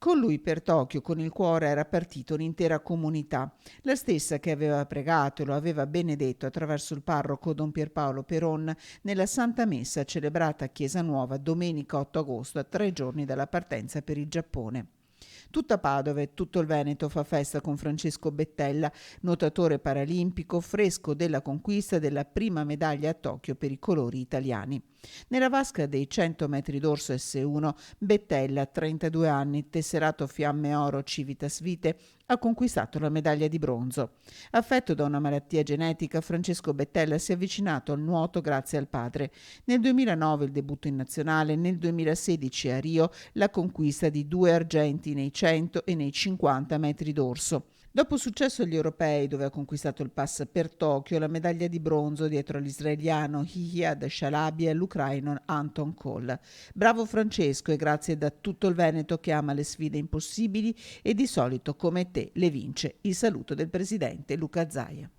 Con lui per Tokyo, con il cuore, era partita un'intera comunità, la stessa che aveva pregato e lo aveva benedetto attraverso il parroco Don Pierpaolo Peron nella Santa Messa celebrata a Chiesa Nuova domenica 8 agosto, a 3 giorni dalla partenza per il Giappone. Tutta Padova e tutto il Veneto fa festa con Francesco Bettella, nuotatore paralimpico, fresco della conquista della prima medaglia a Tokyo per i colori italiani. Nella vasca dei 100 metri d'orso S1, Bettella, 32 anni, tesserato Fiamme Oro Civitas Vitae, ha conquistato la medaglia di bronzo. Affetto da una malattia genetica, Francesco Bettella si è avvicinato al nuoto grazie al padre. Nel 2009 il debutto in nazionale, nel 2016 a Rio la conquista di 2 argenti nei 100 e nei 50 metri d'orso. Dopo successo agli europei, dove ha conquistato il pass per Tokyo, la medaglia di bronzo dietro all'israeliano Hihad Shalabi e all'ucraino Anton Kohl. Bravo Francesco, e grazie da tutto il Veneto che ama le sfide impossibili e di solito come te le vince. Il saluto del presidente Luca Zaia.